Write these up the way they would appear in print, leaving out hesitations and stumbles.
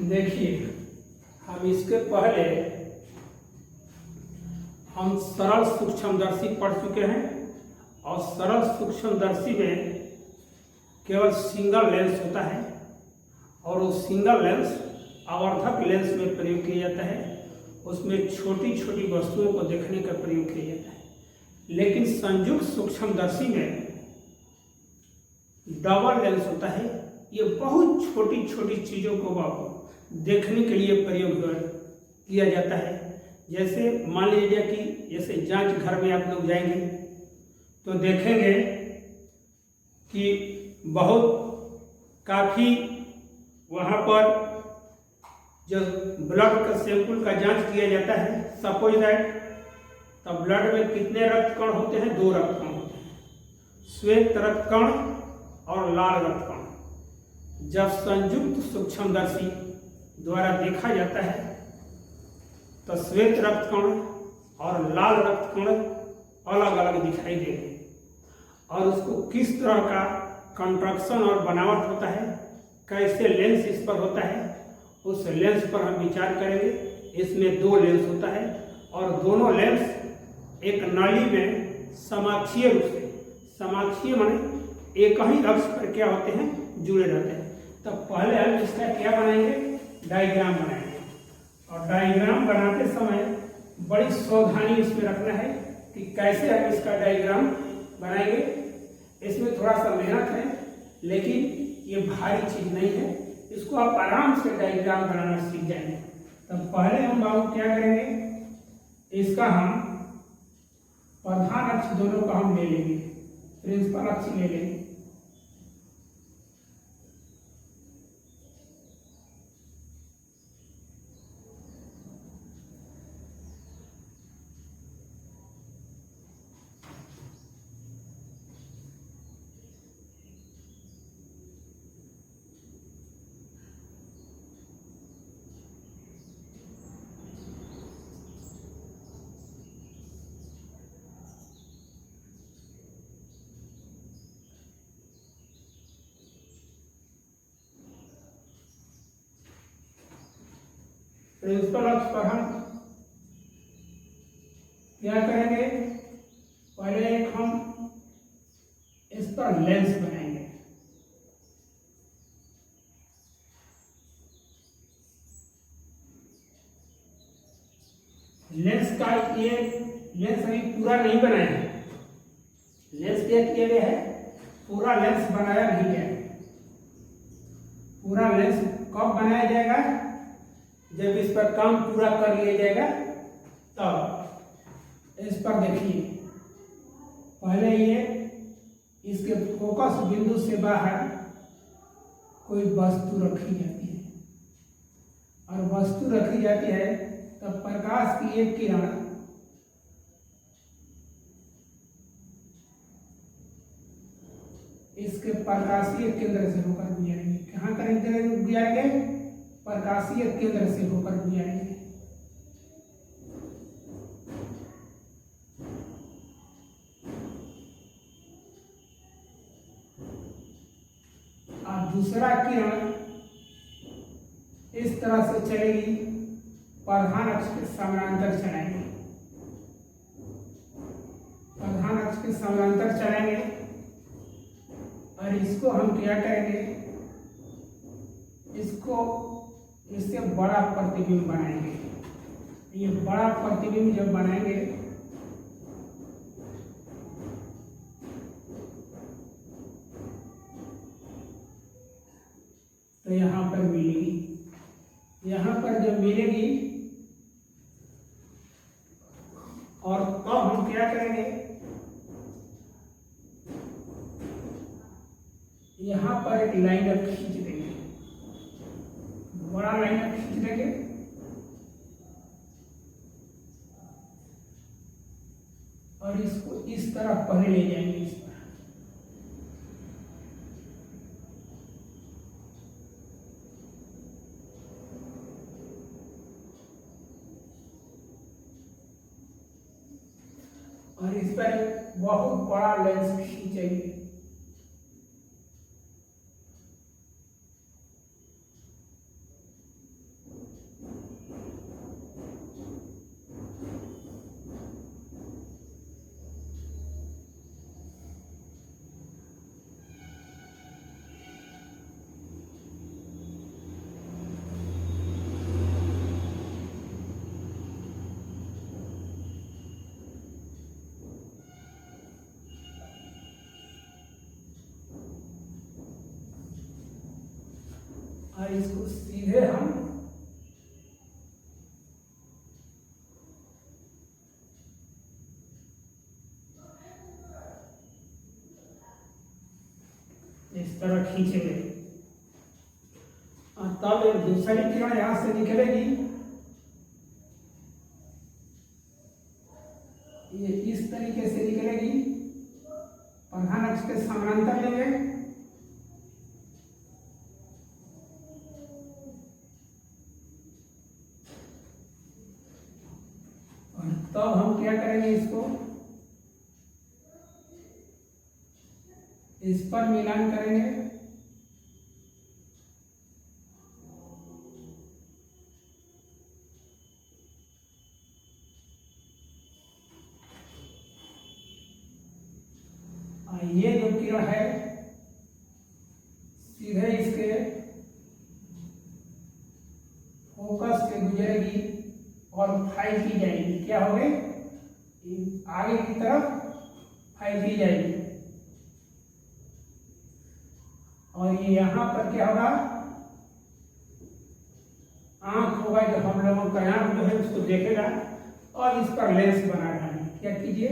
देखिए, हम इसके पहले हम सरल सूक्ष्मदर्शी पढ़ चुके हैं और सरल सूक्ष्मदर्शी में केवल सिंगल लेंस होता है और वो सिंगल लेंस आवर्धक लेंस में प्रयोग किया जाता है। उसमें छोटी छोटी वस्तुओं को देखने का प्रयोग किया जाता है। लेकिन संयुक्त सूक्ष्मदर्शी में डबल लेंस होता है। ये बहुत छोटी छोटी चीज़ों को देखने के लिए प्रयोग किया जाता है। जैसे मान लीजिए कि जैसे जांच घर में आप लोग जाएंगे तो देखेंगे कि काफ़ी वहाँ पर जो ब्लड का सैंपल का जांच किया जाता है, सपोज दैट, तब ब्लड में कितने रक्त कण होते हैं? 2 रक्त कण होते हैं, श्वेत रक्त कण और लाल रक्त कण। जब संयुक्त सूक्ष्मदर्शी द्वारा देखा जाता है तो श्वेत रक्त कण और लाल रक्त कण अलग अलग दिखाई देंगे और उसको किस तरह का कंट्रक्शन और बनावट होता है, कैसे लेंस इस पर होता है, उस लेंस पर हम विचार करेंगे। इसमें 2 लेंस होता है और दोनों लेंस एक नली में समाक्षीय रूप से, समाक्षीय माने एक ही अक्ष पर क्या होते हैं? जुड़े रहते हैं। तो पहले हम इसका क्या बनाएंगे? डायग्राम बनाएंगे। और डायग्राम बनाते समय बड़ी सावधानी इसमें रखना है कि कैसे हम इसका डायग्राम बनाएंगे। इसमें थोड़ा सा मेहनत है लेकिन ये भारी चीज नहीं है, इसको आप आराम से डायग्राम बनाना सीख जाएंगे। तो पहले हम बाबू क्या करेंगे, इसका हम प्रधान अक्ष दोनों का हम ले लेंगे, प्रिंसिपल अक्ष ले लेंगे। प्रिंसिपल अक्ष पर हम क्या करेंगे? पहले एक हम इस पर लेंस बनाएंगे। लेंस का ये लेंस अभी पूरा नहीं बनाया है। लेंस क्या किया गया है? पूरा लेंस बनाया नहीं गया है। पूरा लेंस कब बनाया जाएगा? जब इस पर काम पूरा कर लिया जाएगा तब। इस पर देखिए, पहले ये इसके फोकस बिंदु से बाहर कोई वस्तु रखी जाती है और वस्तु रखी जाती है तब प्रकाश की एक किरण इसके प्रकाशीय केंद्र से होकर गुजरेंगे। कहाँ करेंगे? गुजरेंगे प्रकाशीय केंद्र से होकर गुजरेंगे। और दूसरा किरण इस तरह से चलेगी, प्रधान अक्ष के समानांतर चलेंगे। प्रधान अक्ष के समानांतर चलेंगे और इसको हम क्या करेंगे? इसको इससे बड़ा प्रतिबिंब बनाएंगे। ये बड़ा प्रतिबिंब जब बनाएंगे तो यहाँ पर मिलेगी। यहाँ पर जब मिलेगी और तब हम क्या करेंगे? यहाँ पर एक लाइनर खींच देंगे, बड़ा लाइनर खींच देंगे और इसको इस तरह पहले ले जाएंगे। इस पर और इस पर बहुत बड़ा लेंस खींचेंगे। और इसको सीधे हम इस तरह खींचेंगे और तब एक दूसरी किरण यहां से निकलेगी, ये इस तरीके से निकलेगी, प्रधान अक्ष के समानांतर लेंगे और तब हम क्या करेंगे, इसको इस पर मिलान करेंगे और ये जो किरण है सीधे इसके फोकस से गुजरेगी और फैलती जाएगी। क्या हो गई, आगे की तरफ फैलती जाएगी और ये यहां पर क्या होगा, आंख होगा जो हम लोगों का आंख जो है उसको देखेगा और इस पर लेंस बना डालेंगे। क्या कीजिए,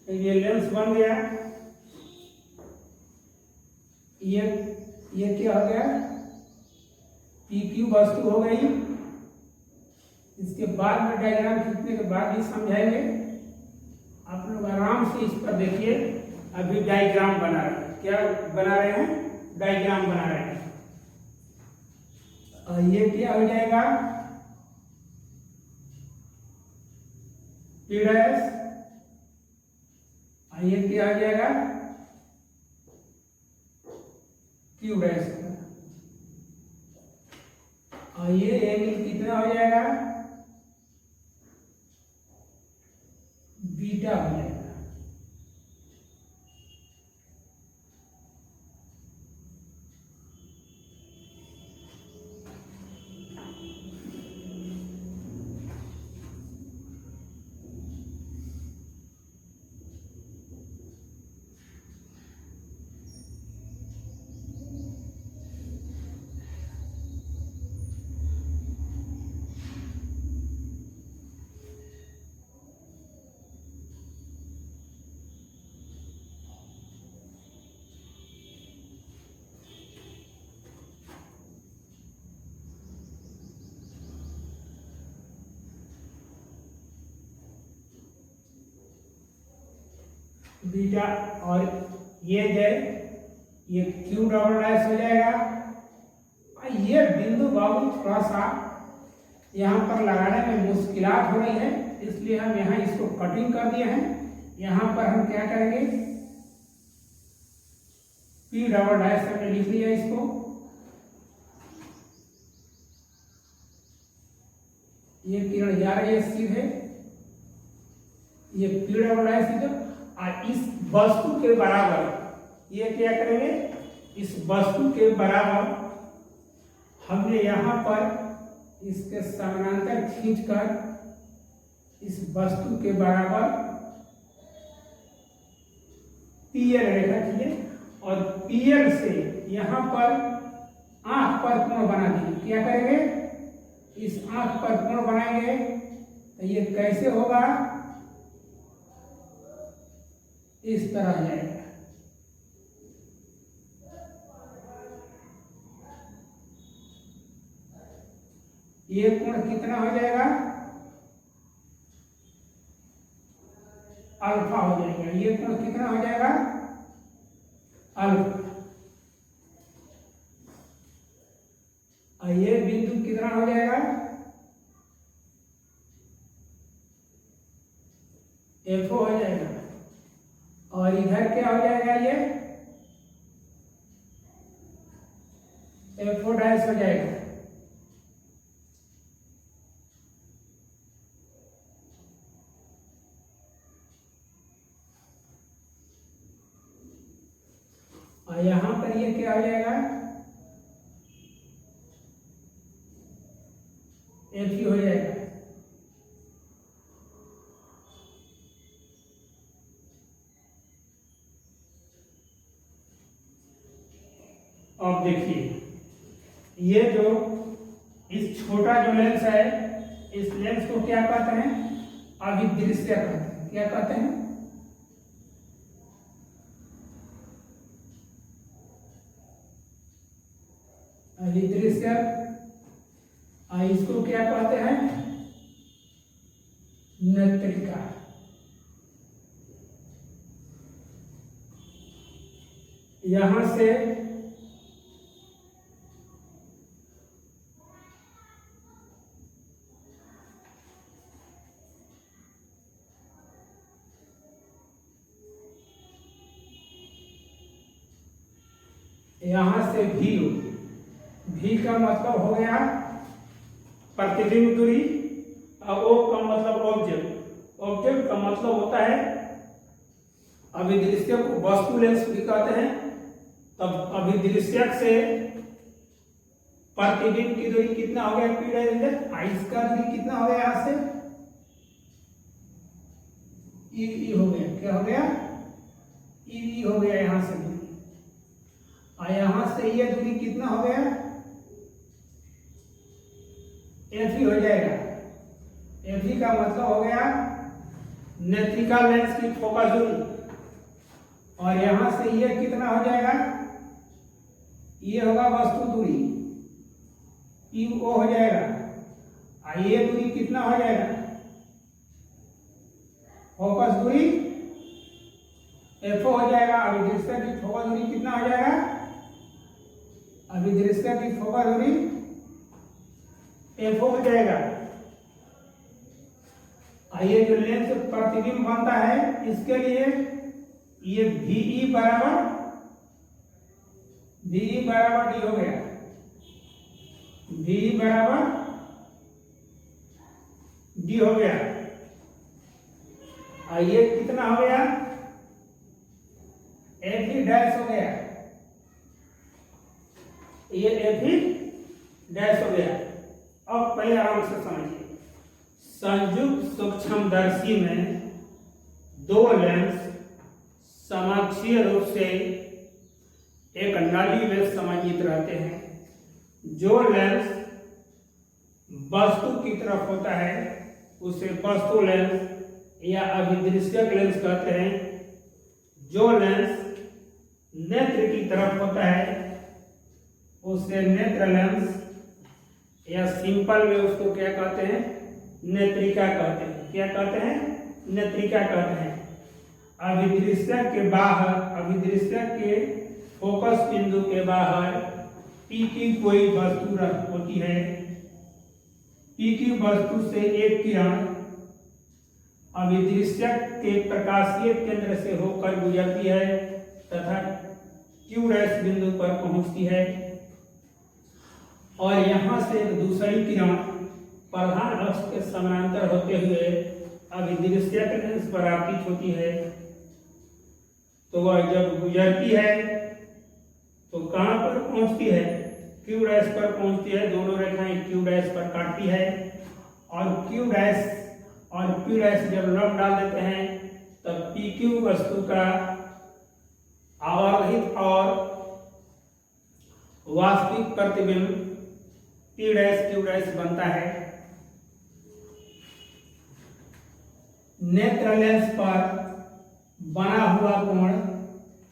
ये लेंस बन गया, ये क्या हो गया, पी क्यू वस्तु हो गई। इसके बाद में डायग्राम खींचने के बाद भी समझाएंगे, आप लोग आराम से इस पर देखिए। अभी डायग्राम बना रहे हैं, क्या बना रहे हैं, डायग्राम बना रहे हैं। और ये क्या हो जाएगा, पी डैश, और ये क्या हो जाएगा, क्यू डैश, और ये एंगल कितना हो जाएगा, बीटा हो जाएगा। बीटा और ये जो ये क्यू डबल डैश हो जाएगा। और ये बिंदु बाबू थोड़ा सा यहाँ पर लगाने में मुश्किलात हो रही है, इसलिए हम यहाँ इसको कटिंग कर दिए हैं। यहाँ पर हम क्या करेंगे, पी डबल डैश हमने लिख लिया इसको, ये किरण जा रही है सीधे, ये पी डबल डैश सीधे, और इस वस्तु के बराबर ये क्या करेंगे, इस वस्तु के बराबर हमने यहाँ पर इसके समानांतर खींचकर इस वस्तु के बराबर पीएल रेखा खींचे और पीएल से यहाँ पर आंख पर कोण बना दीजिए। क्या करेंगे, इस आंख पर कोण बनाएंगे तो ये कैसे होगा, इस तरह जाएगा। ये कोण कितना हो जाएगा, अल्फा हो जाएगा। ये कोण कितना हो जाएगा, अल्फा। और ये बिंदु कितना हो जाएगा, एफओ हो जाएगा। और इधर क्या हो जाएगा, ये एफओ डैश हो जाएगा। और यहां पर ये क्या हो जाएगा, अब देखिए, ये जो इस छोटा जो लेंस है, इस लेंस को क्या कहते हैं? अभिदृश्य कहते हैं। क्या कहते हैं? अभिदृश्य। इसको क्या कहते हैं? नेत्रिका। यहां से भी का मतलब हो गया प्रतिबिंब दूरी, और ओ का मतलब ऑब्जेक्ट। ऑब्जेक्ट का मतलब होता है, अभिदृश्य को वस्तु लेंस भी कहते हैं। तब अभिदृश्यक से प्रतिबिंब की दूरी कितना हो गया? P dash. इसका दूरी कितना हो गया? यहां से ई हो गया। क्या हो गया? ई हो गया यहां से दूरी। और यहां से ये दूरी कितना हो गया? एफ हो जाएगा। एफ का मतलब हो गया नेत्रिका लेंस की फोकस दूरी। और यहां से ये कितना हो जाएगा? ये होगा वस्तु दूरी, ई ओ हो जाएगा। और ये दूरी कितना हो जाएगा? फोकस दूरी एफ हो जाएगा। अभिदृश्य की फोकस दूरी कितना हो जाएगा? अभिदृश्य की फोकस दूरी एफ हो जाएगा। ये जो लेंस प्रतिबिंब बनता है, इसके लिए ये VE बराबर डी हो गया। VE बराबर डी हो गया। और ये कितना हो गया? FE डैश हो गया। ये FE डैश हो गया। अब पहले आराम से समझिए, संयुक्त सूक्ष्मदर्शी में दो लेंस समाक्षीय रूप से एक नली में समन्वित रहते हैं। जो लेंस वस्तु की तरफ होता है उसे वस्तु लेंस या अभिदृश्यक लेंस कहते हैं। जो लेंस नेत्र की तरफ होता है उसे नेत्र लेंस या सिंपल में उसको क्या कहते हैं? नेत्रिका कहते हैं। क्या कहते हैं? नेत्रिका कहते हैं। अभिदृश्य के बाहर, अभिदृश्य के फोकस बिंदु के बाहर पी की कोई वस्तु होती है। पी की वस्तु से एक किरण अभिदृश्य के प्रकाशीय केंद्र से होकर गुजरती है तथा क्यू डैश बिंदु पर पहुंचती है। और यहां से दूसरी किरण प्रधान अक्ष के समानांतर होते हुए अभिदृश्य लेंस पर आपतित होती है। तो वह जब गुजरती है तो कहां पर पहुंचती है? क्यू डैश पर पहुंचती है। दोनों रेखाएं क्यू डैश पर काटती है और क्यू डैश और पी डैश जब लब डाल देते हैं तब पी क्यू वस्तु का आवर्धित और वास्तविक प्रतिबिंब पी डैश क्यू डैश बनता है। नेत्र लेंस पर बना हुआ कोण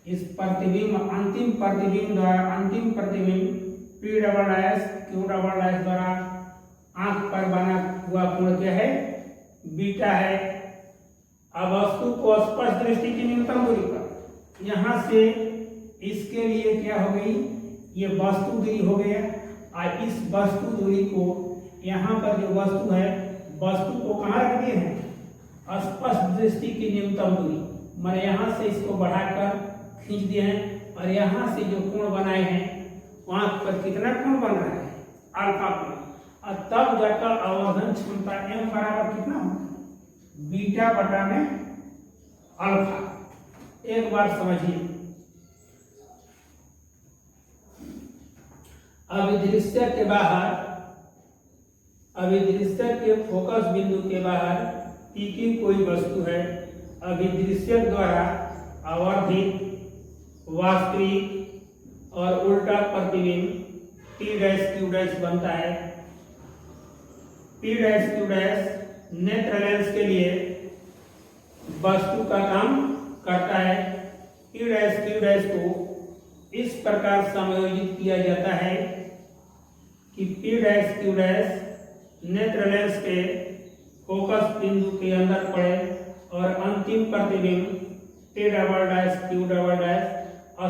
इस प्रतिबिंब अंतिम प्रतिबिंब P double dash Q double dash द्वारा आंख पर बना हुआ कोण क्या है? बीटा है। अब वस्तु को स्पष्ट दृष्टि की न्यूनतम दूरी पर यहां से इसके लिए क्या हो गई? ये वस्तु दूरी हो गया। और इस वस्तु दूरी को यहाँ पर जो वस्तु है, वस्तु को कहाँ रख दिए हैं? स्पष्ट दृष्टि की न्यूनतम दूरी। मैंने यहाँ से इसको बढ़ाकर खींच दिए हैं और यहाँ से जो कोण बनाए हैं वहां पर कितना कोण बन रहा है? अल्फा कोण। और तब जाकर आवर्धन क्षमता m बराबर कितना हो? बीटा बटा में अल्फा। एक बार समझिए, अभिदृश्य के बाहर, अभिदृश्य के फोकस बिंदु के बाहर पी की कोई वस्तु है। अभिदृश्य द्वारा आवर्धित, वास्तविक और उल्टा प्रतिबिंब P डैश Q डैश बनता है। P डैश Q डैश नेत्र लेंस के लिए वस्तु का काम करता है। P डैश Q डैश को इस प्रकार समायोजित किया जाता है कि P डैश Q डैश नेत्र लेंस के फोकस बिंदु के अंदर पड़े और अंतिम प्रतिबिंब P double dash Q double dash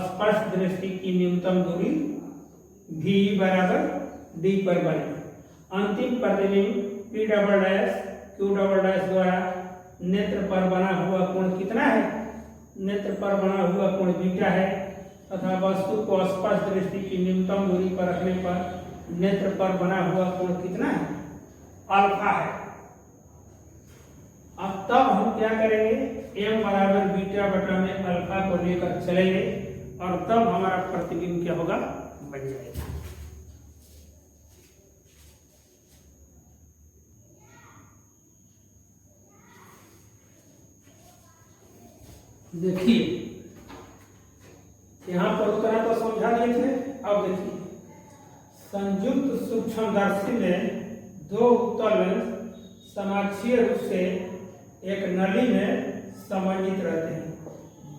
स्पर्श दृष्टि की न्यूनतम दूरी V बराबर D पर बने। अंतिम प्रतिबिंब P double dash Q double dash द्वारा नेत्र पर बना हुआ कोण कितना है? नेत्र पर बना हुआ कोण बीटा है तथा वस्तु को स्पर्श दृष्टि की न्यूनतम दूरी पर रखने पर नेत्र पर बना हुआ कोण कितना है? अल्फा है। अब तब हम क्या करेंगे? m बराबर बीटा बटा में अल्फा को लेकर चलेंगे और तब हमारा प्रतिबिंब क्या होगा? बन जाएगा। देखिए यहां पर उतना तो समझा दिए थे। अब देखिए संयुक्त सूक्ष्मदर्शी में दो उत्तल लेंस समाक्षीय रूप से एक नली में समन्वित रहते हैं।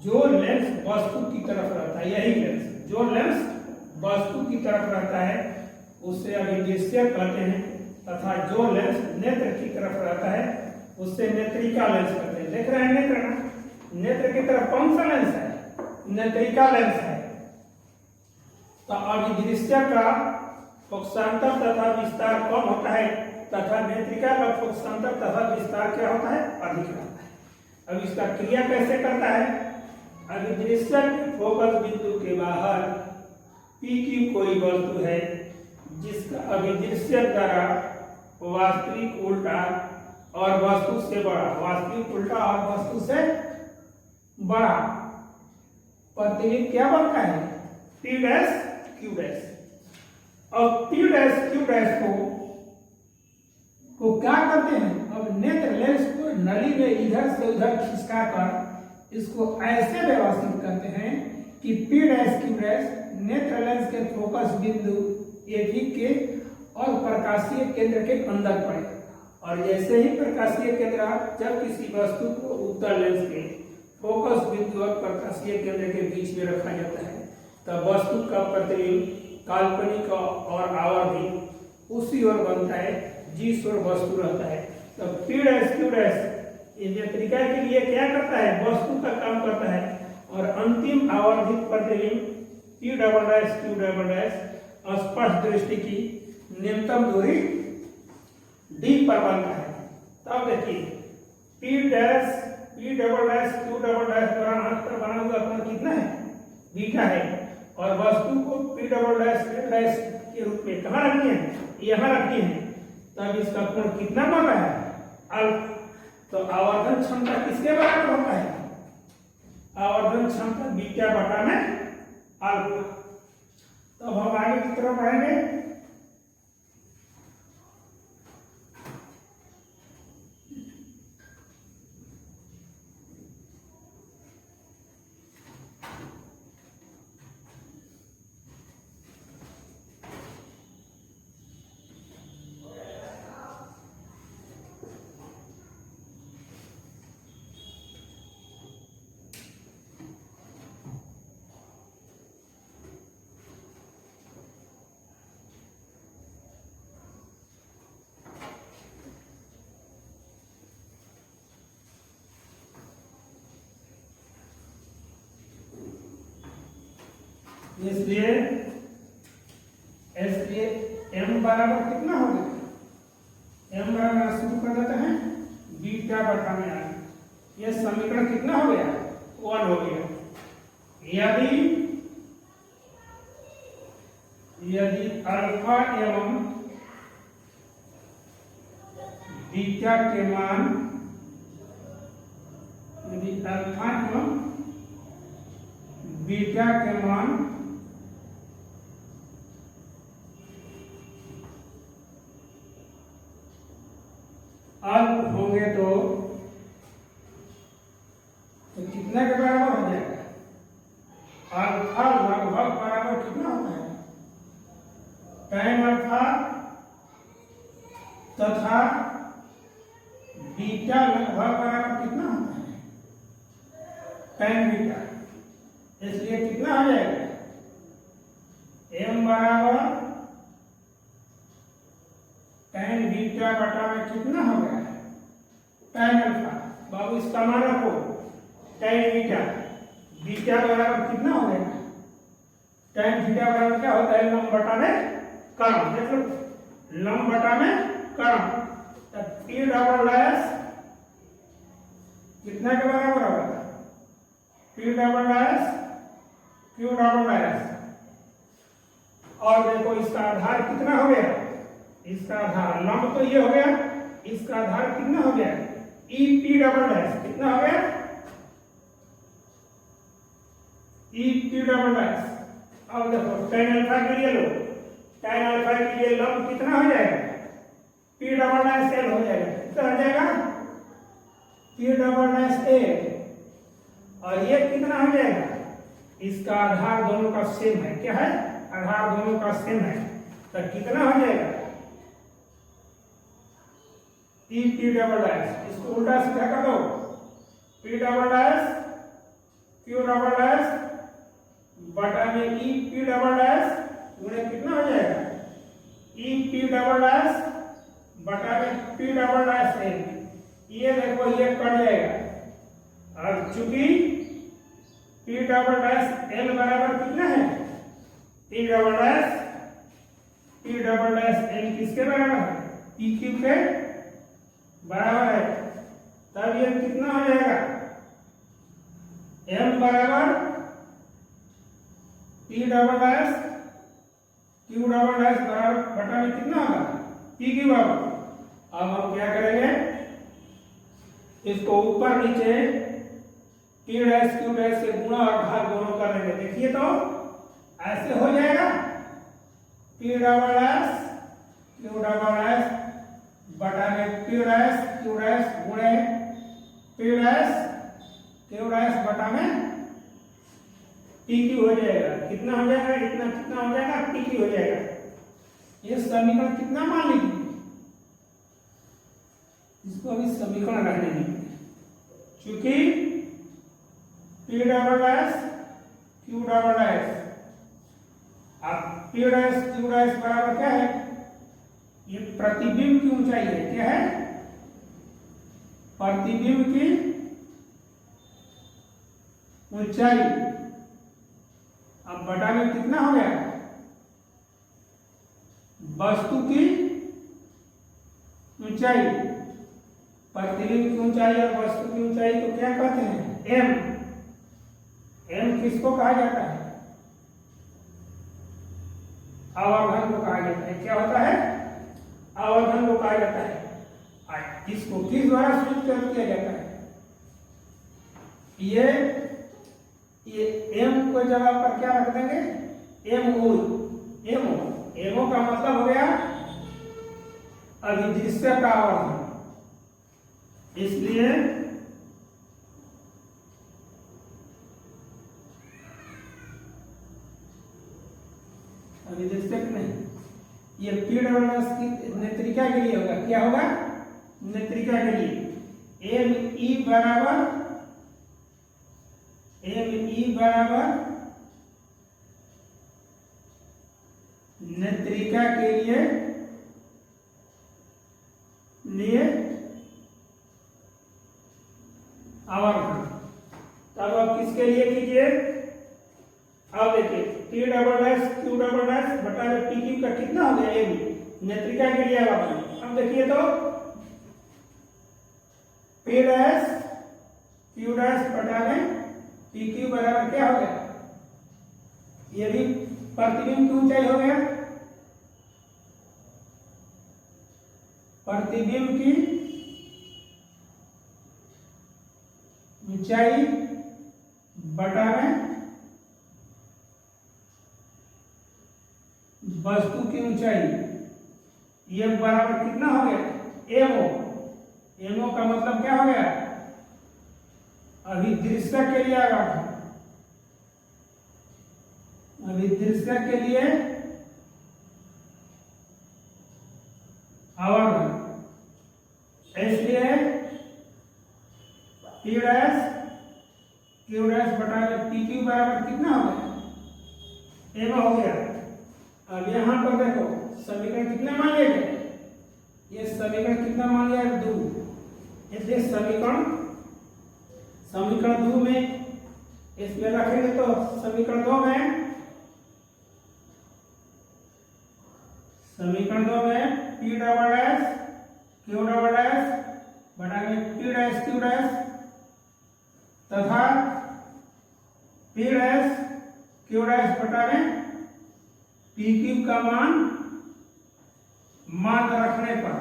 जो लेंस वस्तु की तरफ रहता है, यही लेंस जो लेंस वस्तु की तरफ रहता है उससे अभिदृश्य कहते हैं तथा जो लेंस नेत्र की तरफ रहता है उससे नेत्रिका लेंस कहते हैं। देख रहे हैं नेत्र ना? नेत्र की तरफ कौन सा लेंस है? नेत्रिका लेंस है। तो अभिदृश्य का फोकसांतर तथा विस्तार कम होता है तथा नेत्रिका का फोकसांतर तथा विस्तार क्या होता है? अधिक रहता है। अब इसका क्रिया कैसे करता है? अभिदृश्य फोकस बिंदु के बाहर P की कोई वस्तु है जिसका अभिदृश्य द्वारा वास्तविक उल्टा और वस्तु से बड़ा, वास्तविक उल्टा और वस्तु से बड़ा प्रतिबिंब क्या बनता है? P dash Q dash. अब P डैश Q डैश को क्या करते हैं? अब नेत्र लेंस को नली में इधर से उधर खिसका कर इसको ऐसे व्यवस्थित करते हैं कि P डैश Q डैश नेत्र लेंस के फोकस बिंदु AP के और प्रकाशीय केंद्र के अंदर पड़े। और जैसे ही प्रकाशीय केंद्र जब किसी वस्तु को उत्तल लेंस के फोकस बिंदु और प्रकाशीय केंद्र के बीच में रखा जाता है तब वस्तु का प्रतिबिंब काल्पनिक और आवर्धित उसी ओर बनता है जिस ओर वस्तु रहता है। तब P डैश Q डैश नेत्रिका के लिए क्या करता है? वस्तु का काम करता है और अंतिम आवर्धित प्रतिबिंब P double dash Q double dash स्पर्श दृष्टि की न्यूनतम दूरी D पर बनता है। तब देखिए P double dash Q double dash द्वारा हाथ पर बना हुआ कोण कितना है? बीटा है और वस्तु को P डबल डैश डैश के रूप में कहाँ रखनी है? यहाँ रखनी है। तब इसका कोण कितना बन रहा है? अल्फा। तो आवर्धन क्षमता किसके बराबर होता है? आवर्धन क्षमता बीटा बटा में अल्फा। तब हम आगे की तरफ बढ़ेंगे। इसलिए m बराबर कितना हो गया? m बराबर शुरू कर देते हैं बीटा बटा में आ। यह समीकरण कितना हो गया? 1 हो गया। यदि अल्फा एवं बीटा के मान, यदि अल्फा एवं बीटा के मान अल्प होंगे तो कितने के बराबर हो जाएगा? अल्फा लगभग बराबर बराबर कितना होता है, tan अल्फा तथा बीटा लगभग बराबर कितना होता है, tan बीटा। इसलिए कितना हो जाएगा, m बराबर tan बीटा बटा में कितना हो गया, tan अल्फा। बाबू इसका मान रखो, tan बीटा, बीटा बराबर कितना हो गया, tan थीटा बराबर क्या होता है, लंब बटा में कर्ण। देख लो, लंब बटा में कर्ण। तब P डबल डैश कितना के बराबर होगा, P double dash Q double dash. और देखो इसका आधार कितना हो गया, इसका आधार लंब तो ये हो गया, इसका आधार कितना हो गया, ई पी डबल डैश कितना हो गया, ई पी डबल डैश। अब देखो tan अल्फा के लिए लो, tan अल्फा के लिए लंब कितना हो जाएगा, पी डबल डैश एल हो जाएगा। कितना हो जाएगा, पी डबल डैश एल। और ये कितना हो जाएगा, इसका आधार दोनों का सेम है, क्या है, आधार दोनों का सेम है। तो कितना हो जाएगा, ई पी डबल डैश। इसको उल्टा सीधा कर दो, P double dash Q double dash बटा में ई पी डबल डैश गुणे कितना हो जाएगा, ई पी डबल डैश बटा में पी डबल डैश एल। ये देखो ये कट जाएगा। और चूंकि पी डबल डैश एल बराबर कितना है, पी डबल डैश एल किसके बराबर है, पी क्यू के बराबर है। तब ये कितना हो जाएगा, m बराबर P double dash Q double dash बराबर बटा में कितना होगा, पी क्यू बराबर। अब हम क्या करेंगे, इसको ऊपर नीचे पी डैश क्यू डैश से गुणा और भाग दोनों कर लेंगे। देखिए तो ऐसे हो जाएगा, P double dash Q double dash बटा में पी डैश क्यू डैश गुणे पी डैश क्यू डैश बटा में पी क्यू हो जाएगा। कितना हो जाएगा, इतना कितना हो जाएगा, पी क्यू हो जाएगा। ये समीकरण कितना मान लीजिए, इसको अभी समीकरण रहने दीजिए। चूंकि P double dash Q double dash, अब पी डैश क्यू डैश बराबर क्या है, ये प्रतिबिंब की ऊंचाई है, क्या है, प्रतिबिंब की ऊंचाई। अब बटा में कितना हो गया, वस्तु की ऊंचाई। प्रतिबिंब की ऊंचाई और वस्तु की ऊंचाई को क्या कहते हैं, एम। एम किसको कहा जाता है, आवर्धन को कहा जाता है। क्या होता है, आवर्धन को कहा जाता है। इसको किस द्वारा सूचित किया जाता है, ये एम को जगह पर क्या रख देंगे, एमओ। एमओ का मतलब हो गया अभिदृश्य का आवर्धन। इसलिए अभिदृश्यक नहीं, ये पी डबल डैश की नेत्रिका के लिए होगा। क्या होगा, नेत्रिका के लिए एम ई बराबर नेत्रिका के लिए आवर्धन। तब आप किसके लिए कीजिए, अब देखिए T double dash Q double dash बटा में पी क्यू का कितना हो गया, ए बी नेत्रिका के लिए आवर्धन। अब देखिए तो पी डैश क्यू डैश बटा में पी क्यू बराबर क्या हो गया, ये भी प्रतिबिंब की ऊंचाई हो गया, प्रतिबिंब की ऊंचाई बटा में वस्तु की ऊंचाई। ये बराबर कितना हो गया, एमओ। एमओ का मतलब क्या हो गया, अभिदृश्य के लिए आवर्धन। अभी दृश्य के लिए आवर्धन, इसलिए P डैश Q डैश बटा PQ बराबर कितना हो गया, m हो गया। अब यहाँ पर देखो समीकरण कितना मान लिया गया, ये समीकरण कितना मान लिया 2, इसलिए समीकरण 2 में इसमें रखेंगे तो समीकरण 2 में P double dash Q double dash बटा में P डैश Q डैश तथा P डैश Q डैश बटा में PQ का मान रखने पर,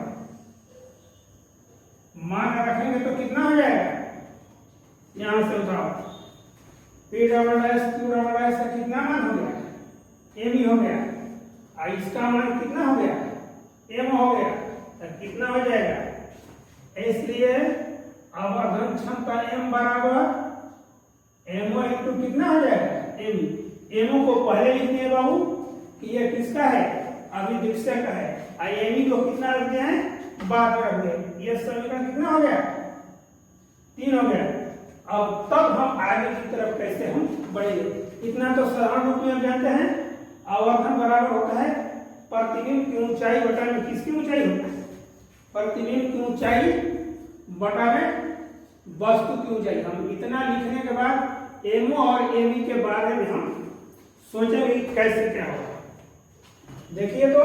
मान रखेंगे तो कितना हो जाएगा, यहां से उठाओ P double dash Q double dash का कितना मान हो गया, m ही हो गया, और इसका मान कितना हो गया, m हो गया, तो कितना हो जाएगा, इसलिए आवर्धन क्षमता m बराबर mo इंटू कितना हो जाएगा m। mo को पहले लिख दिए बाबू कि ये किसका है, अभी दृश्य का है, और m को कितना रख दिया है, बाद में रख दिए। ये समीकरण कितना हो गया, 3 हो गया। अब तब हम आगे की तरफ कैसे हम बढ़ेंगे, इतना तो साधारण रूप में हम जानते हैं, आवर्धन बराबर होता है प्रतिबिंब की ऊंचाई बटा में किसकी ऊंचाई होता है, प्रतिबिंब की ऊंचाई बटा में वस्तु की ऊंचाई। हम इतना लिखने के बाद एमओ और एबी के बारे में हम सोचेंगे कैसे क्या होगा। देखिए तो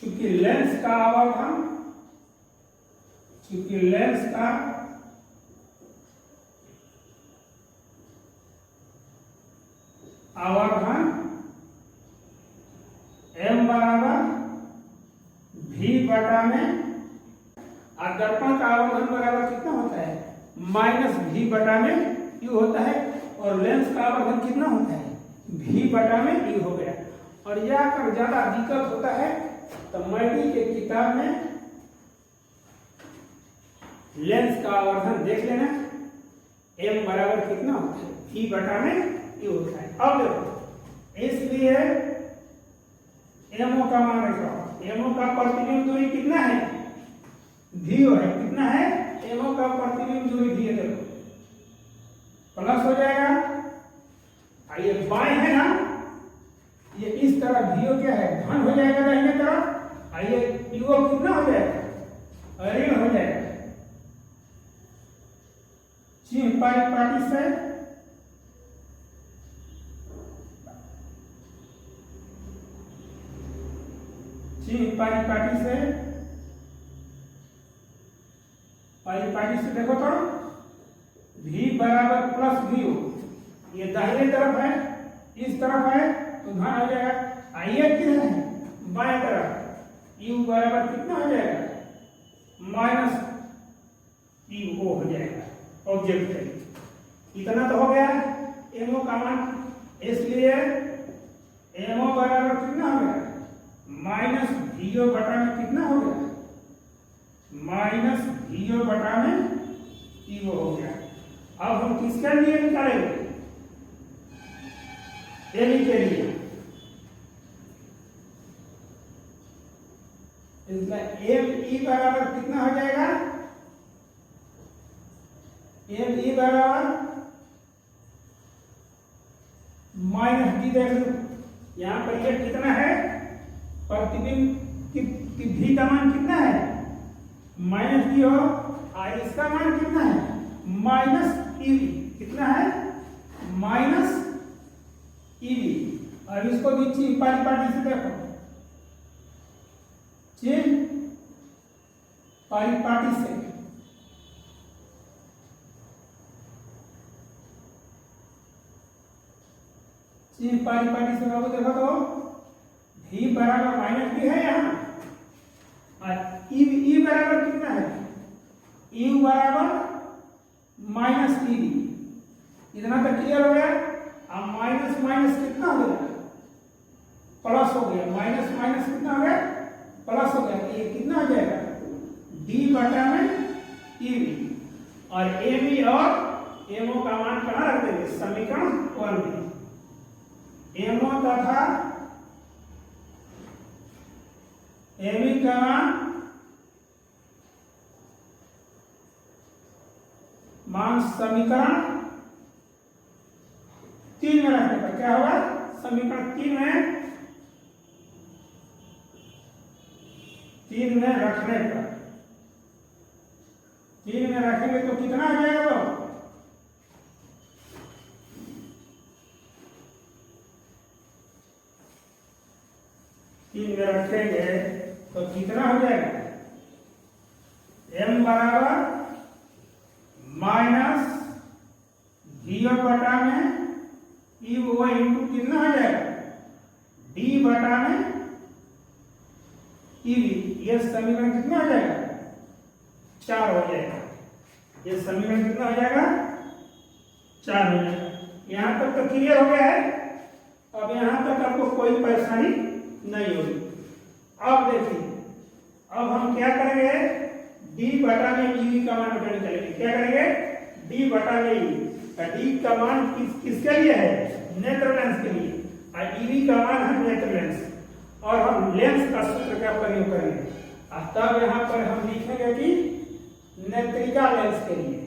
चूंकि लेंस का आवर्धन, चूंकि लेंस का आवर्धन m बराबर v बटा में, और दर्पण का आवर्धन बराबर कितना होता है, माइनस v बटा में u होता है, और लेंस का आवर्धन कितना होता है, v बटा में u हो गया। और यह अगर ज्यादा दिक्कत होता है तो मैडी के किताब में लेंस का आवर्धन देख लेना, m बराबर कितना होता है, v बटा में u होता है। अब देखो इसलिए mo का मान रखो, mo का प्रतिबिंब दूरी कितना है, v है, कितना है, mo का प्रतिबिंब दूरी v है, देखो प्लस हो जाएगा, और ये बाएं है ना, ये इस तरफ v क्या है, धन हो जाएगा दाहिने तरफ, और ये u कितना हो जाएगा, ऋण हो जाएगा। चिन्ह पाटी से पाटी से देखो तो v बराबर प्लस v, ये दाहिने तरफ है, इस तरफ है तो धन हो जाएगा, आइए किधर है, बाएं तरफ, u बराबर कितना हो जाएगा, माइनस u हो जाएगा ऑब्जेक्ट है। इतना तो हो गया mo का मान, इसलिए mo बराबर कितना हो गया, माइनस vo बटा में कितना हो गया, माइनस vo बटा में u हो गया। अब हम किसके लिए निकालेंगे, एबी के लिए, इसलिए me बराबर कितना हो जाएगा, me बराबर माइनस डी, देख लो यहाँ पर ये कितना है, प्रतिबिंब की भी का मान कितना है, माइनस डी हो, और इसका मान कितना है, माइनस ईवी, कितना है, माइनस ईवी। और इसको भी चिन्ह पाटी से देखो, चिन्ह पाटी से चिन्ह पाटी से बाबू देखो तो v बराबर माइनस भी है यहाँ, और ई बराबर कितना है, u बराबर माइनस ईवी। इतना तक क्लियर हो गया। अब माइनस माइनस कितना हो गया, प्लस हो गया। माइनस माइनस कितना हो गया, प्लस हो गया। तो ये कितना हो जाएगा, डी बटा में ईवी। और एवी और एमओ का मान कहाँ रख देंगे, समीकरण 1 में। एमओ तथा एवी का मान समीकरण 3 में रखने पर क्या होगा, समीकरण 3 में रखने पर 3 में रखेंगे तो कितना आ जाएगा, तो 3 में रखेंगे तो कितना हो जाएगा, m बराबर माइनस वीओ बटा में ई वो इंटू कितना हो जाएगा, डी बटा में ईवी। ये समीकरण कितना हो जाएगा, 4 हो जाएगा। ये समीकरण कितना हो जाएगा, 4 हो जाएगा। यहां तक तो क्लियर हो गया है। अब यहां तक आपको कोई परेशानी नहीं होगी। अब देखिए, अब हम क्या करेंगे, डी बटा में ईवी का मान निकालने चलेंगे। क्या करेंगे, डी बटा में ईवी। डी का मान किसके लिए है, नेत्र लेंस के लिए, और ईवी का मान है नेत्र लेंस। और हम लेंस का सूत्र का प्रयोग करेंगे। तब यहाँ पर हम लिखेंगे कि नेत्रिका लेंस के लिए,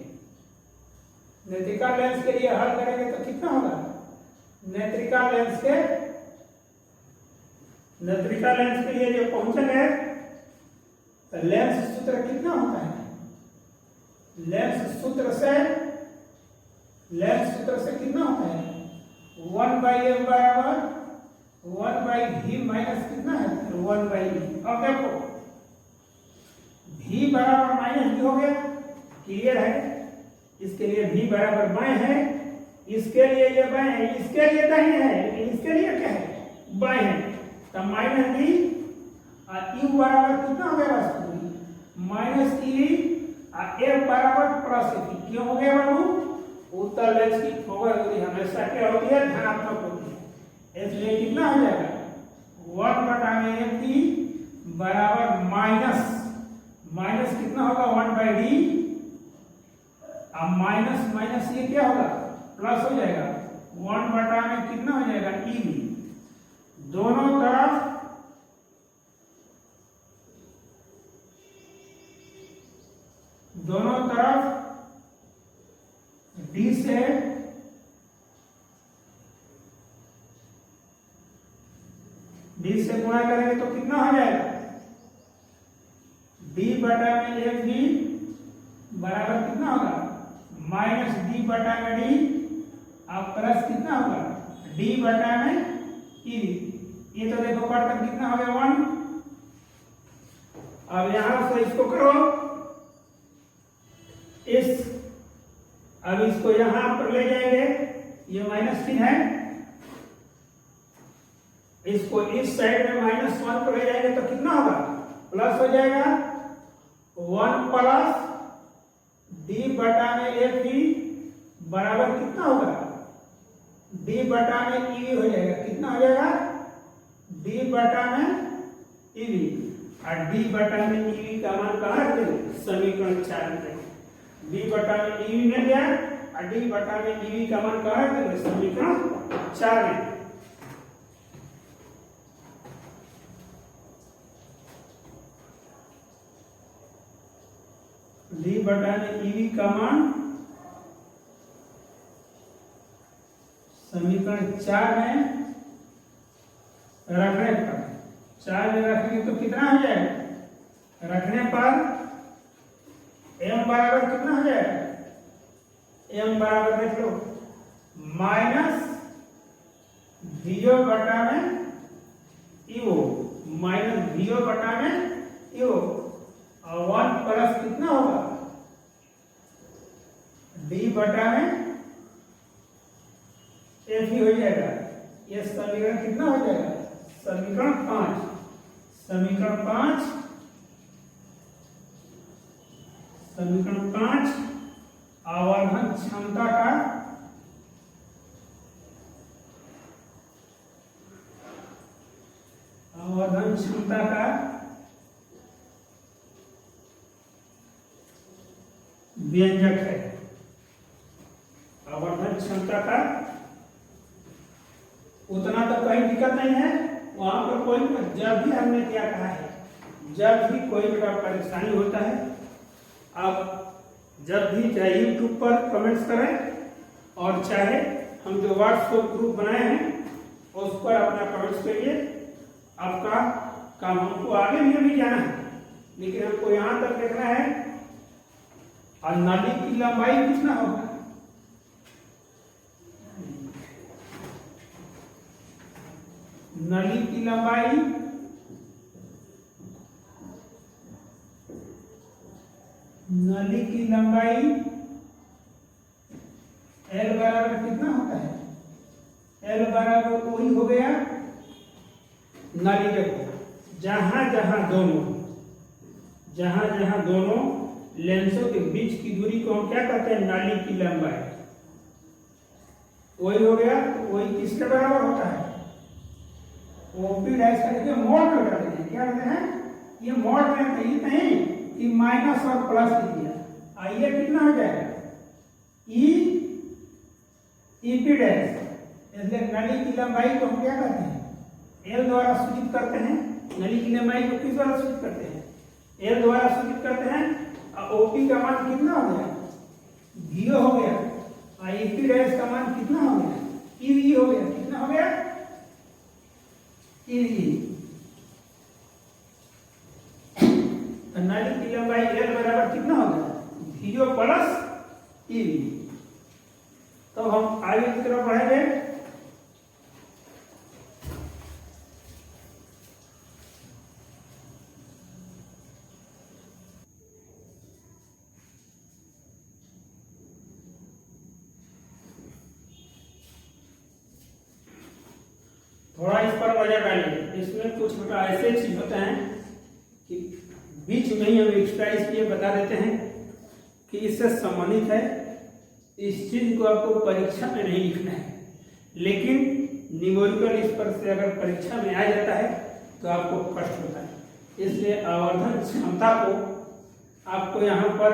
नेत्रिका लेंस के लिए हल करेंगे तो कितना होगा, नेत्रिका लेंस के लिए जो पहुंचेंगे तो लेंस सूत्र कितना होता है, लेंस सूत्र से कितना होता है, 1/m बराबर 1/v माइनस कितना है, 1/e। अब देखो v बराबर माइनस v हो गया, क्लियर है। इसके लिए v बराबर बाएं है, इसके लिए ये बाएं है, इसके लिए दाहिने है, लेकिन इसके लिए क्या है, बाएं है। तो माइनस v और u बराबर कितना हो गया, माइनस e और f बराबर प्लस e। क्यों हो गया बाबू, उत्तर लेंस की फोकस हमेशा क्या होती है, धनात्मक होती है। इसलिए कितना हो जाएगा, 1 बटा में f बराबर माइनस कितना होगा, 1/d। अब माइनस माइनस ये क्या होगा, प्लस हो जाएगा। 1 बटा में कितना हो जाएगा, e। दोनों तरफ d से गुणा करेंगे तो कितना हो जाएगा, d बटा में f d बराबर कितना होगा, माइनस d बटा में d। अब प्लस कितना होगा, d बटा में e। ये तो देखो बढ़कर कितना हो गया, 1। अब यहां से इसको करो, अब इसको यहां पर ले जाएंगे, ये माइनस चिन्ह है, इसको इस साइड में -1 पर ले जाएंगे तो कितना होगा, प्लस हो जाएगा। 1 प्लस d बटा में f बराबर कितना होगा, d बटा में e हो जाएगा। कितना हो जाएगा, d बटा में e। और d बटा में e का मान कहाँ रख देंगे, समीकरण 4 में। d बटा में e मिल गया, और d बटा में e का मान कहाँ रख देंगे, समीकरण 4 में। d बटा में e का मान समीकरण 4 में रखने पर, 4 में रखेंगे तो कितना हो जाएगा, रखने पर m बराबर कितना हो जाएगा, m बराबर देख लो, माइनस vo बटा में io, माइनस vo बटा में io। और 1 प्लस कितना होगा, d बटा में f ही हो जाएगा। ये समीकरण कितना हो जाएगा, समीकरण 5। आवर्धन क्षमता का व्यंजक है। आवर्धन क्षमता का उतना तो कोई दिक्कत नहीं है, वहां पर कोई जब भी हमने क्या कहा है, जब भी कोई बड़ा परेशानी होता है, आप जब भी चाहे यूट्यूब पर कमेंट्स करें और चाहे हम जो व्हाट्सएप ग्रुप बनाए हैं उस पर अपना कमेंट्स करिए। आपका काम, हमको आगे भी जाना है, लेकिन हमको यहाँ तक देखना है और नाली की लंबाई कितना होगा। नली की लंबाई L बराबर कितना होता है? L बराबर वही हो गया नली। देखो जहां जहां दोनों लेंसों के बीच की दूरी को हम क्या कहते हैं? नाली की लंबाई। वही हो गया, वही किसके बराबर होता है? ओपी डैश करके मोड में करते हैं। क्या करते हैं? ये मोड में कहीं नहीं कि माइनस और प्लस लिख दिया। आइए कितना हो जाएगा? EP dash. इसलिए नली की लंबाई को हम क्या करते हैं? एल द्वारा सूचित करते हैं। नली की लंबाई को किस द्वारा सूचित करते हैं? एल द्वारा सूचित करते हैं। और ओपी का मान कितना हो गया? वीओ हो गया। और ईपी डैश का मान कितना हो गया? ईवी हो गया। कितना हो गया? नली की लंबाई एल बराबर कितना होगा? V O plus E V. तो हम आगे की तरफ बढ़ेंगे। थोड़ा इस पर नजर डालिए। इसमें कुछ ऐसे चीज होते हैं कि बीच में ही हम एक्स्ट्रा इसलिए बता देते हैं कि इससे संबंधित है। इस चीज को आपको परीक्षा में नहीं लिखना है, लेकिन न्यूमेरिकल इस पर से अगर परीक्षा में आ जाता है तो आपको कष्ट होता है। इसलिए आवर्धन क्षमता को आपको यहाँ पर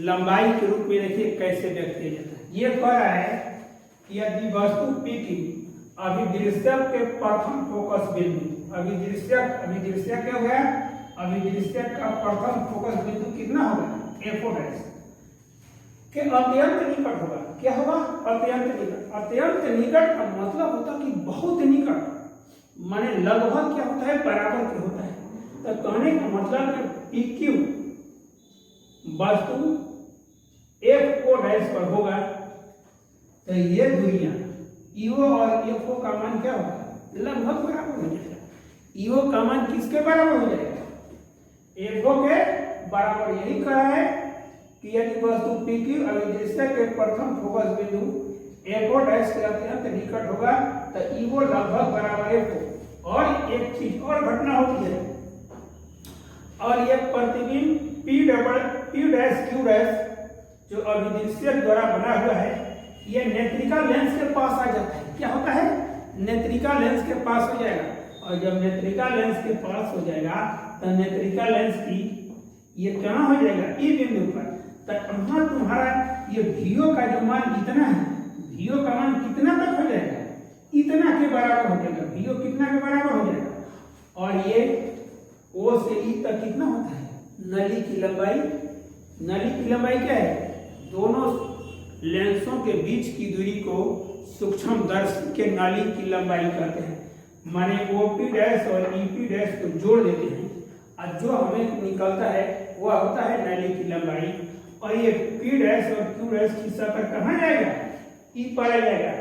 लंबाई के रूप में देखिए कैसे व्यक्त किया जाता है। ये कह रहा है कि यदि वस्तु P की अभिदृश्यक के प्रथम फोकस बिंदु, अभिदृश्यक क्या हो गया? अभिदृश्यक का प्रथम फोकस बिंदु कितना होगा? F डैश के अत्यंत निकट होगा। क्या होगा? अत्यंत निकट। अत्यंत निकट का मतलब होता कि बहुत निकट, माने लगभग क्या होता है? बराबर क्या होता है। तो कहने का मतलब है PQ वस्तु F डैश पर होगा तो ये दूरियां ईओ और एफओ का मान क्या होगा? लगभग बराबर हो जाएगा। ईओ का मान किसके बराबर हो जाएगा? एफओ के बराबर। यही कहा है कि यदि वस्तु पीक्यू अभिदृश्यक के प्रथम फोकस बिंदु एफओ डैश के अत्यंत निकट होगा तो ईओ लगभग बराबर एफओ। और एक चीज और घटना होती है, और ये प्रतिबिंब पी डैश क्यू डैश जो अभिदृश्यक द्वारा बना हुआ है, ये नेत्रिका लेंस के पास आ जाता है। क्या होता है? नेत्रिका लेंस के पास हो जाएगा। और जब नेत्रिका लेंस के पास हो जाएगा तो नेत्रिका लेंस की ये कहाँ हो जाएगा? ई बिंदु पर। तो यहाँ तुम्हारा ये वीओ का जो मान इतना है, वीओ का मान कितना तक हो जाएगा? इतना के बराबर हो जाएगा। वीओ कितना के बराबर हो जाएगा? और ये ओ से ई तक कितना होता है? नली की लंबाई। नली की लंबाई क्या है? दोनों लेंसों के बीच की दूरी को सूक्ष्मदर्शी के नाली की लंबाई कहते हैं। माने ओपी डैश और ईपी डैश को जोड़ देते हैं और जो हमें निकलता है वह होता है नाली की लंबाई। और ये पी डैश और क्यू डैश खिस्सा कर कहाँ जाएगा? ई पर आ जाएगा।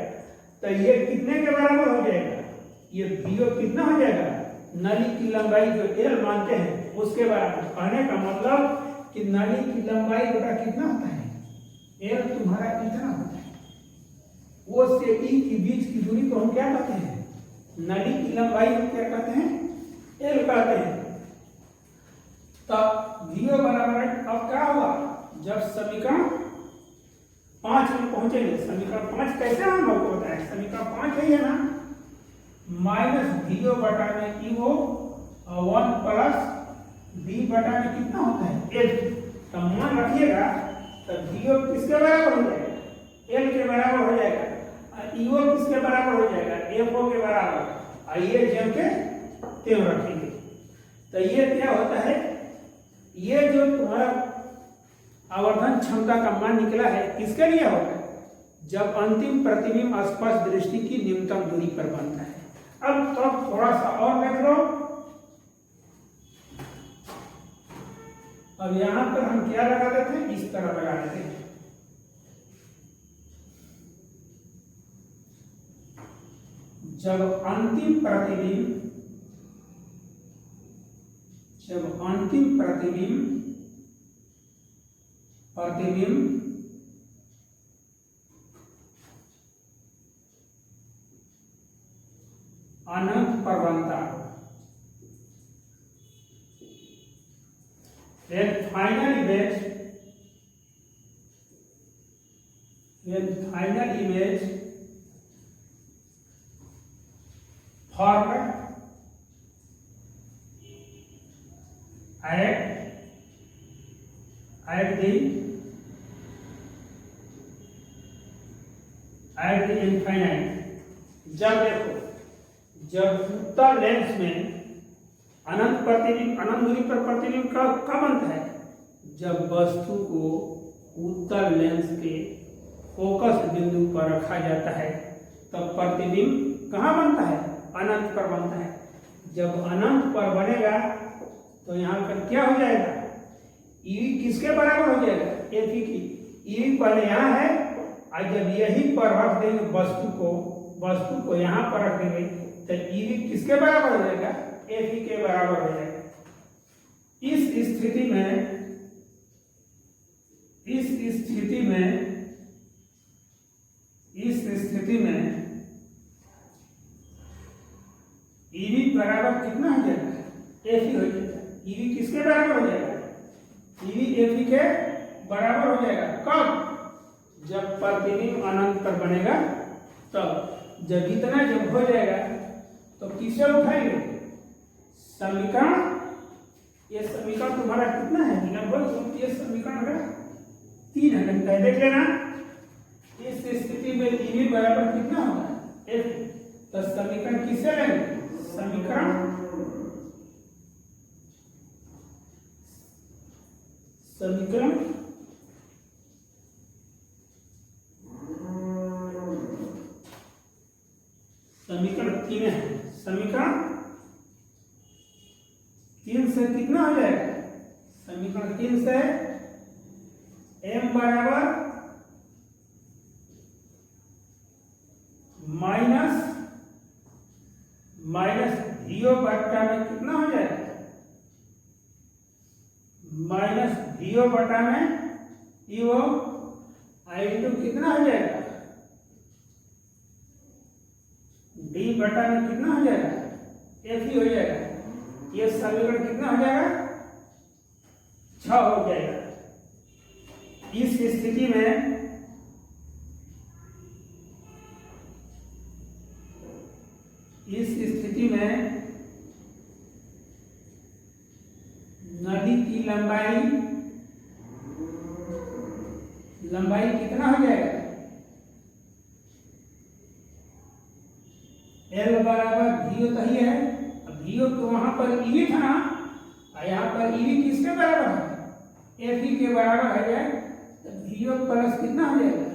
तो ये कितने के बराबर हो जाएगा? ये वीओ कितना हो जाएगा? नली की लंबाई जो एल मानते हैं उसके बराबर। कहने का मतलब कि नली की लंबाई बटा कितना होता है? एल तुम्हारा इतना होता है। ओ से ई के बीच की दूरी को हम क्या कहते हैं? नली की लंबाई को क्या कहते हैं? एल कहते हैं। तब वीओ बराबर अब क्या हुआ? जब समीकरण 5 में पहुंचेंगे। समीकरण 5 कैसे हम लोग को बताए? समीकरण 5 है ना, माइनस vo बटा में ईओ और 1 प्लस डी बटा में कितना होता है एल। तो मान रखिएगा तो vo किसके बराबर हो जाएगा? एल के बराबर हो जाएगा। और ईओ किसके बराबर हो जाएगा? एफओ के बराबर। और ये जेम के तेम रखेंगे। तो ये क्या होता है? ये जो तुम्हारा आवर्धन क्षमता का मान निकला है किसके लिए होता है? जब अंतिम प्रतिबिंब स्पष्ट दृष्टि की न्यूनतम दूरी पर बनता है। अब तो थोड़ा सा और देख लो। अब यहां पर हम क्या लगा देते हैं? इस तरह लगा देते हैं। जब अंतिम प्रतिबिंब अनंत पर बनता है, then final image formed at the infinite। जब देखो, जब उत्तल लेंस में अनंत दूरी पर प्रतिबिंब कब बनता है? जब वस्तु को उत्तल लेंस के फोकस बिंदु पर रखा जाता है तब प्रतिबिंब कहाँ बनता है? अनंत पर बनता है। जब अनंत पर बनेगा तो यहाँ पर क्या हो जाएगा? ईवी किसके बराबर हो जाएगा? एफी की। ईवी पहले यहाँ है और जब यही पर रख देंगे वस्तु को यहाँ पर रख देंगे तो ईवी किसके बराबर हो जाएगा? एफी के बराबर हो जाएगा। इस स्थिति में ईवी बराबर कितना हो जाएगा? एफी हो जाएगा। ईवी किसके बराबर हो जाएगा? ईवी एफी के बराबर हो जाएगा। कब? जब प्रतिबिंब अनंत पर बनेगा तब। जब इतना जब हो जाएगा तो किसे उठाएंगे? समीकरण। ये समीकरण तुम्हारा कितना है? लगभग ये समीकरण 3 है। देख लेना। इस स्थिति में ईवी बराबर कितना होगा? एफ। तो समीकरण किसे लेंगे? समीकरण समीकरण 3 है। समीकरण 3 से कितना हो जाएगा? समीकरण 3 से m बराबर माइनस vo बटा में कितना हो जाएगा? माइनस vo बटा में ईओ आई2 कितना हो जाएगा? डी बटा में कितना हो जाएगा? एफ ही हो जाएगा। ये समीकरण कितना हो जाएगा? 6 हो जाएगा। इस स्थिति में नली की लंबाई कितना हो जाएगा? एल बराबर vo तो ही है। अब vo तो वहां पर ईवी था ना, और यहाँ पर ईवी किसके बराबर है? एफी के बराबर है जाए तो vo प्लस कितना हो जाएगा?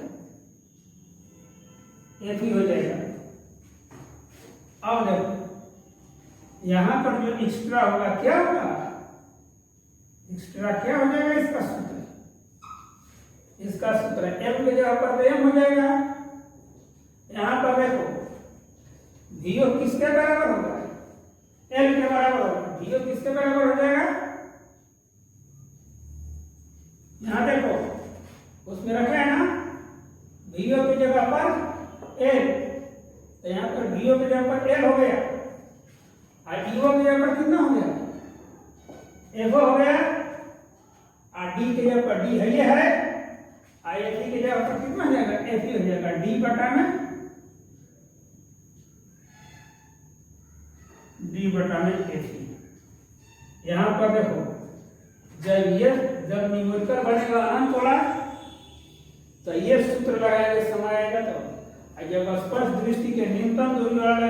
एफी हो जाएगा। अब देखो यहाँ पर जो एक्स्ट्रा होगा क्या होगा? एक्स्ट्रा क्या हो जाएगा? इसका सूत्र है m के जगह पर m हो जाएगा। यहाँ पर देखो vo किसके बराबर होगा? l के बराबर होगा। vo किसके बराबर हो जाएगा? यहाँ देखो उसमें रखे है ना vo की जगह पर l, तो यहाँ पर vo की जगह पर l हो गया और eo की जगह पर कितना हो गया? fo हो गया और d की जगह पर d है ये है ISE की जगह पर कितना हो जाएगा, FE हो जाएगा, D बटा में FE। यहाँ पर देखो जब न्यूमेरिकल बनेगा अनंत वाला तो ये सूत्र लगाएंगे, समय आएगा तो जब स्पर्श दृष्टि के न्यूनतम दूरी वाला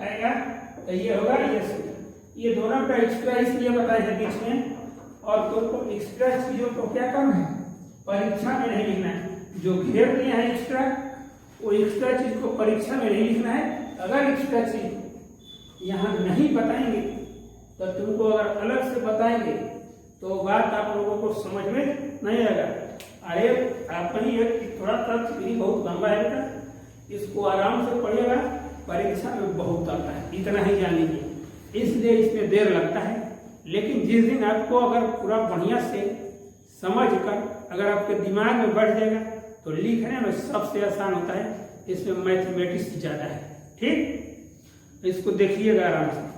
आएगा तो ये होगा ये सूत्र। ये दोनों का एक्स्ट्रा इसलिए बताए हैं बीच में, और तो एक्स्ट्रा चीजों को क्या करना है, परीक्षा में नहीं लिखना है। जो घेर दिया है एक्स्ट्रा, वो एक्स्ट्रा चीज को परीक्षा में नहीं लिखना है। अगर एक्स्ट्रा चीज यहाँ नहीं बताएंगे तो तुमको अगर अलग से बताएंगे तो बात आप लोगों को समझ में नहीं आएगा। अरे अपनी एक थोड़ा तथ्य बहुत लंबा है बेटा, इसको आराम से पढ़िएगा, परीक्षा में बहुत आता है, इतना ही जान लीजिए, इसलिए इसमें देर लगता है। लेकिन जिस दिन आपको अगर पूरा बढ़िया से समझ कर अगर आपके दिमाग में बढ़ जाएगा तो लिखने में सबसे आसान होता है, इसमें मैथमेटिक्स ज़्यादा है। ठीक, इसको देखिएगा आराम से।